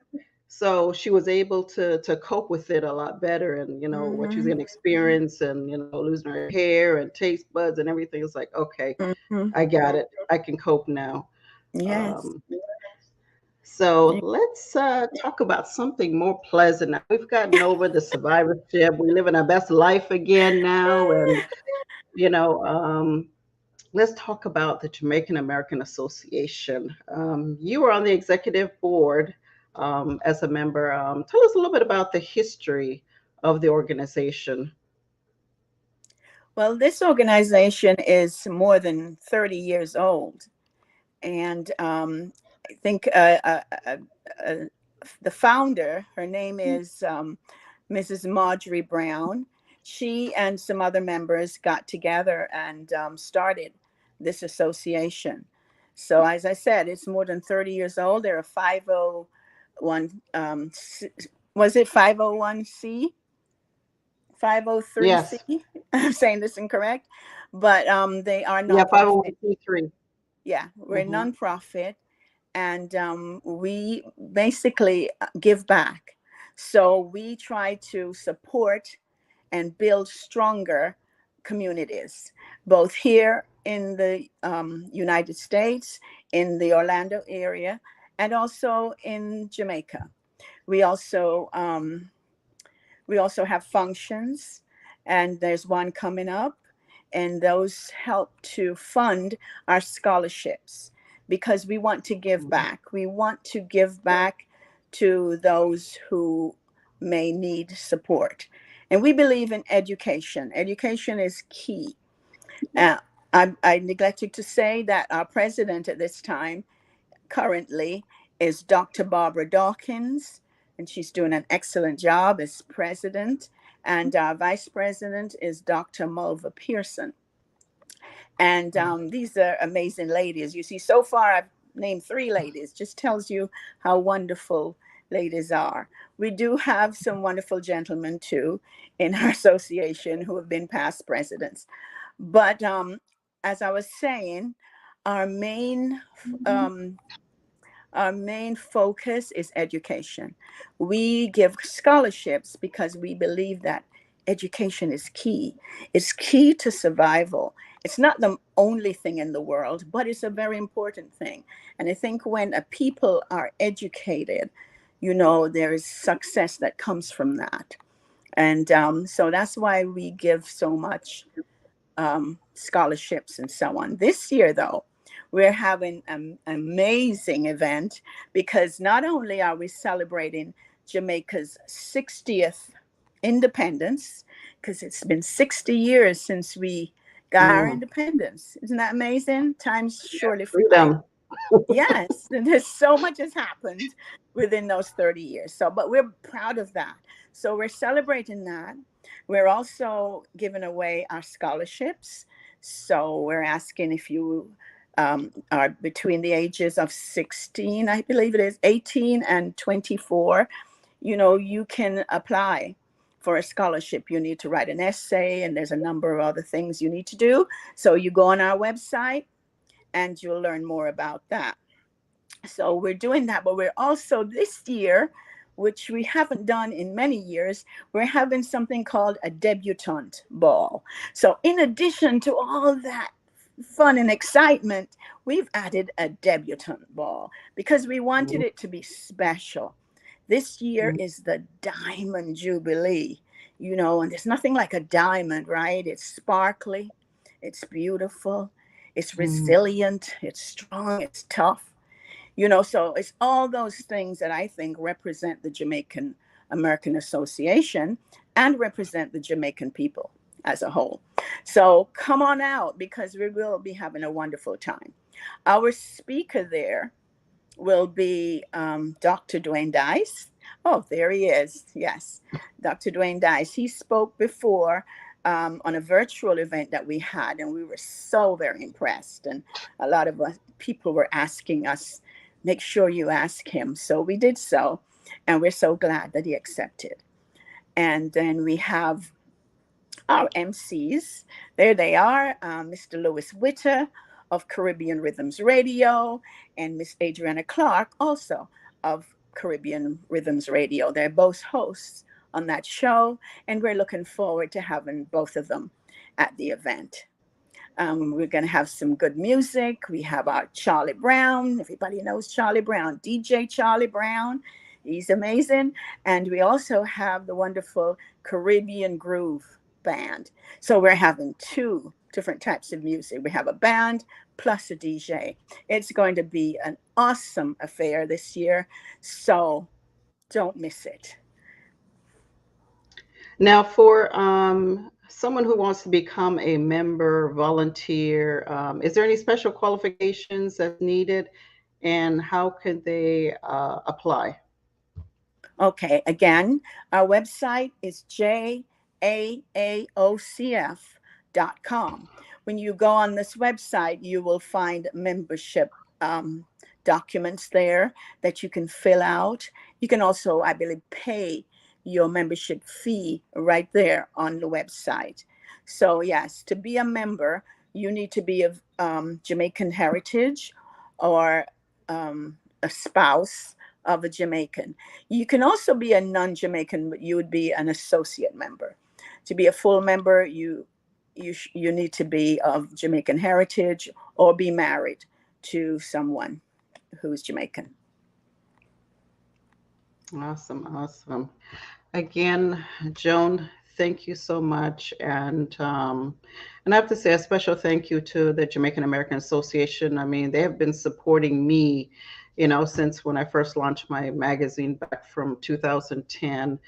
So she was able to cope with it a lot better, and what she's Mm-hmm. going to experience, and losing her hair and taste buds and everything. It's like, okay, Mm-hmm. I got it. I can cope now. Yes. Um, so let's talk about something more pleasant. Now, we've gotten over the survivorship. We live in our best life again now, and you know, um, let's talk about the Jamaican American Association. You were on the executive board as a member. Tell us a little bit about the history of the organization. Well, this organization is more than 30 years old. And I think uh, the founder, her name is Mrs. Marjorie Brown. She and some other members got together and started this association. So, as I said, it's more than 30 years old. They're a 501, was it 501c? Yes. 503c? I'm saying this incorrect, but they are Yeah, nonprofit. 501c3. Yeah, we're a Mm-hmm. nonprofit, and we basically give back. So we try to support and build stronger communities, both here in the United States, in the Orlando area, and also in Jamaica. We also um, we also have functions, and there's one coming up, and those help to fund our scholarships because we want to give back. We want to give back to those who may need support. And we believe in education. Education is key. Uh, I neglected to say that our president at this time currently is Dr. Barbara Dawkins, and she's doing an excellent job as president. And our vice president is Dr. Mulva Pearson. And these are amazing ladies. You see, so far I've named 3 ladies, just tells you how wonderful ladies are. We do have some wonderful gentlemen too in our association who have been past presidents. But as I was saying, our main um, our main focus is education. We give scholarships because we believe that education is key. It's key to survival. It's not the only thing in the world, but it's a very important thing. And I think when a people are educated, there is success that comes from that. And so that's why we give so much scholarships and so on. This year, though, we're having an amazing event because not only are we celebrating Jamaica's 60th independence, because it's been 60 years since we got our independence. Isn't that amazing? Time's surely flying. Freedom. Yes, and there's so much has happened within those 30 years. So, but we're proud of that. So we're celebrating that. We're also giving away our scholarships. So we're asking if you are between the ages of 16, I believe it is, 18 and 24, you can apply for a scholarship. You need to write an essay, and there's a number of other things you need to do. So you go on our website and you'll learn more about that. So we're doing that, but we're also this year, which we haven't done in many years, we're having something called a Debutant Ball. So in addition to all that fun and excitement, we've added a Debutant Ball because we wanted it to be special. This year is the Diamond Jubilee, and there's nothing like a diamond, right? It's sparkly, it's beautiful, it's resilient, it's strong, it's tough. So it's all those things that I think represent the Jamaican American Association and represent the Jamaican people as a whole. So come on out because we will be having a wonderful time. Our speaker there will be Dr. Dwayne Dice. Oh, there he is. Yes, Dr. Dwayne Dice. He spoke before on a virtual event that we had, and we were so very impressed. And a lot of people were asking us, make sure you ask him. So we did so, and we're so glad that he accepted. And then we have our Emcees. There they are, Mr. Lewis Witter of Caribbean Rhythms Radio, and Miss Adriana Clark, also of Caribbean Rhythms Radio. They're both hosts on that show, and we're looking forward to having both of them at the event. We're going to have some good music. We have our Charlie Brown. Everybody knows Charlie Brown, DJ Charlie Brown. He's amazing. And we also have the wonderful Caribbean Groove Band. So we're having 2 different types of music. We have a band plus a DJ. It's going to be an awesome affair this year. So don't miss it. Now, for someone who wants to become a member, volunteer, is there any special qualifications that's needed, and how could they apply? Okay, again, our website is jaaocf.com. When you go on this website, you will find membership documents there that you can fill out. You can also, I believe, pay your membership fee right there on the website. So yes, to be a member, you need to be of Jamaican heritage or a spouse of a Jamaican. You can also be a non-Jamaican, but you would be an associate member. To be a full member, you need to be of Jamaican heritage or be married to someone who's Jamaican. Awesome. Again, Joan, thank you so much. And I have to say a special thank you to the Jamaican American Association. I mean, they have been supporting me, since when I first launched my magazine back from 2010.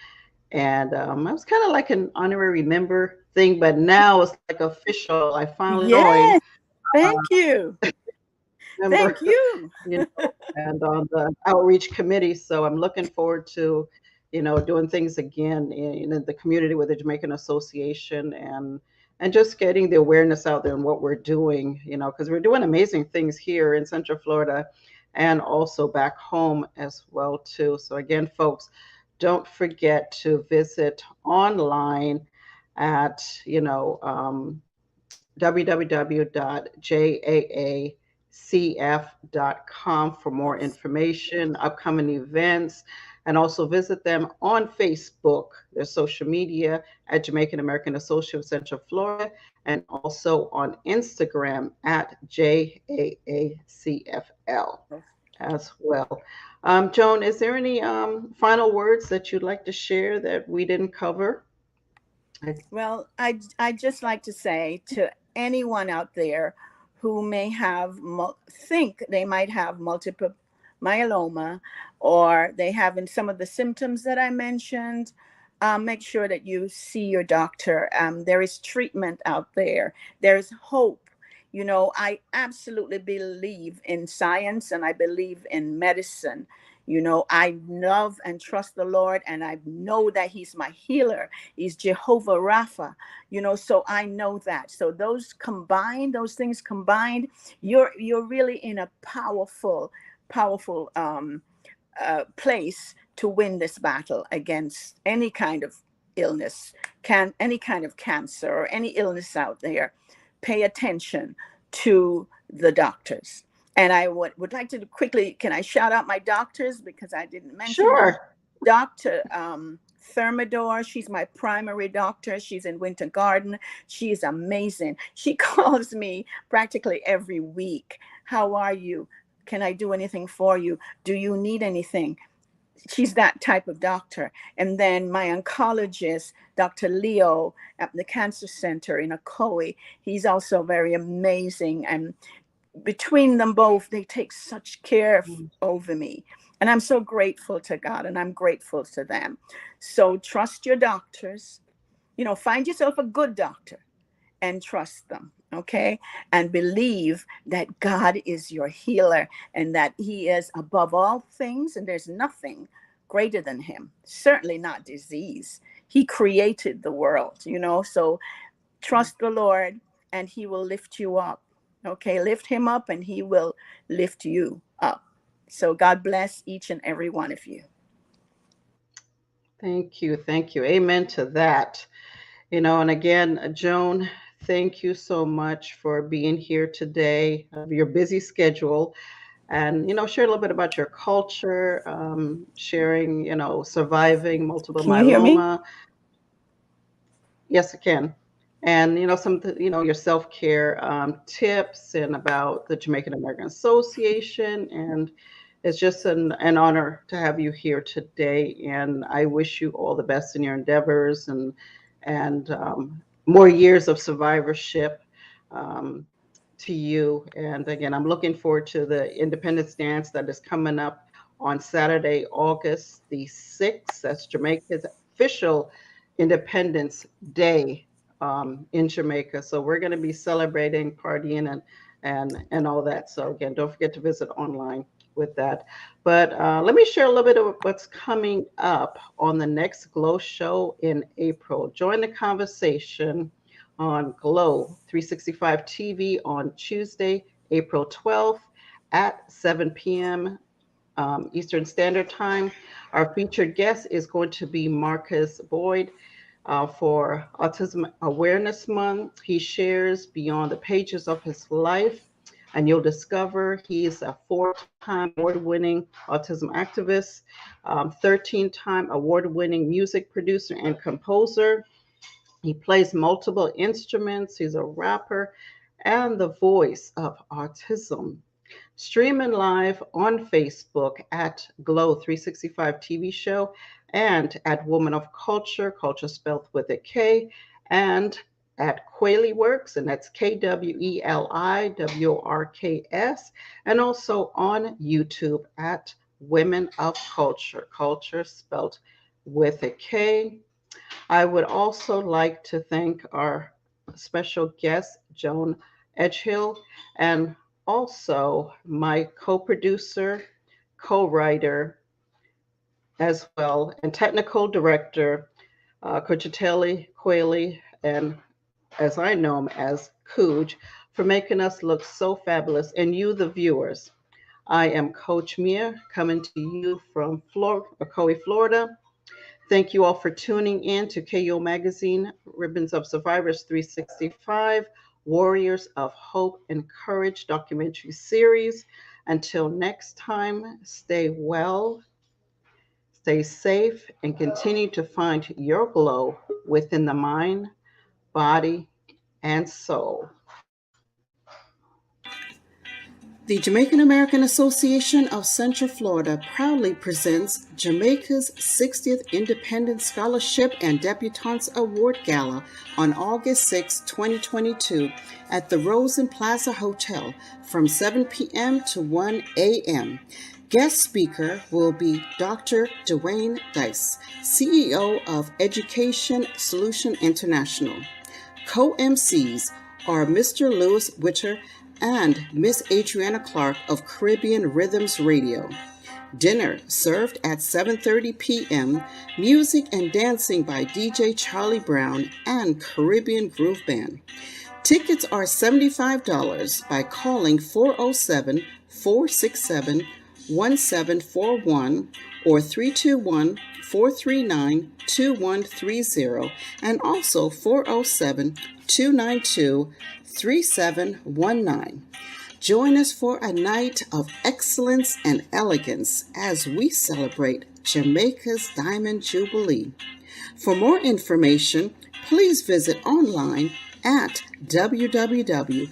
And I was kind of like an honorary member thing, but now it's like official. I finally joined. Yes, thank you. Member, Thank you. and on the outreach committee. So I'm looking forward to doing things again in the community with the Jamaican Association, and just getting the awareness out there and what we're doing, because we're doing amazing things here in Central Florida and also back home as well too. So again, folks, don't forget to visit online at, www.jaacf.com for more information, upcoming events, and also visit them on Facebook, their social media at Jamaican American Associate of Central Florida, and also on Instagram at JAACFL as well. Joan, is there any final words that you'd like to share that we didn't cover? Well, I'd just like to say to anyone out there who may have, think they might have multiple myeloma, or they have in some of the symptoms that I mentioned, make sure that you see your doctor. There is treatment out there. There's hope. I absolutely believe in science and I believe in medicine. I love and trust the Lord, and I know that He's my healer. He's Jehovah Rapha, so I know that. So those things combined, you're really in a powerful place to win this battle against any kind of illness, any kind of cancer or any illness out there. Pay attention to the doctors. And I would like to quickly, can I shout out my doctors because I didn't mention them? Sure. Dr. Thermidor, she's my primary doctor. She's in Winter Garden. She's amazing. She calls me practically every week. How are you? Can I do anything for you? Do you need anything? She's that type of doctor. And then my oncologist, Dr. Leo at the Cancer Center in Ocoee, he's also very amazing. And between them both, they take such care over me. And I'm so grateful to God, and I'm grateful to them. So trust your doctors. Find yourself a good doctor and trust them, okay? And believe that God is your healer and that He is above all things, and there's nothing greater than Him, certainly not disease. He created the world, so trust the Lord and He will lift you up, okay? Lift Him up and He will lift you up. So God bless each and every one of you. Thank you. Thank you. Amen to that. And again, Joan, thank you so much for being here today, your busy schedule, and, share a little bit about your culture, sharing, surviving multiple Can you hear me? myeloma. Yes, I can. And, some, your self-care tips and about the Jamaican American Association. And it's just an honor to have you here today. And I wish you all the best in your endeavors and more years of survivorship um, to you. And again, I'm looking forward to the Independence Dance that is coming up on Saturday, August the 6th. That's Jamaica's official Independence Day in Jamaica. So we're going to be celebrating, partying, and all that. So again, don't forget to visit online with that. But let me share a little bit of what's coming up on the next Glow show in April. Join the conversation on Glow 365 TV on Tuesday, April 12th at 7 p.m. Eastern Standard Time. Our featured guest is going to be Marcus Boyd. For Autism Awareness Month, he shares beyond the pages of his life, and you'll discover he's a 4-time award-winning autism activist, 13-time award-winning music producer and composer. He plays multiple instruments. He's a rapper and the voice of autism. Streaming live on Facebook at Glow 365 TV show and at Women of Kulture, culture spelled with a K, and at Kweliworks, and that's Kweliworks, and also on YouTube at Women of Kulture, culture spelled with a K. I would also like to thank our special guest, Joan Edghill, and also my co-producer, co-writer, as well, and technical director, Kuchiteli Kweli, and as I know him as Cooge, for making us look so fabulous, and you, the viewers. I am Coach Mia, coming to you from Ocoee, Florida. Thank you all for tuning in to KO Magazine, Ribbons of Survivors 365, Warriors of Hope and Courage documentary series. Until next time, stay well, stay safe, and continue to find your glow within the mind, body, and soul. The Jamaican American Association of Central Florida proudly presents Jamaica's 60th Independent Scholarship and Debutantes Award Gala on August 6, 2022 at the Rosen Plaza Hotel from 7 p.m. to 1 a.m. Guest speaker will be Dr. Dwayne Dice, CEO of Education Solution International. Co-Emcees are Mr. Lewis Witter and Miss Adriana Clark of Caribbean Rhythms Radio. Dinner served at 7:30 p.m., music and dancing by DJ Charlie Brown and Caribbean Groove Band. Tickets are $75 by calling 407-467-1741 or 321-439-2130 and also 407-292-3719. Join us for a night of excellence and elegance as we celebrate Jamaica's Diamond Jubilee. For more information, please visit online at www.jaaocf.com.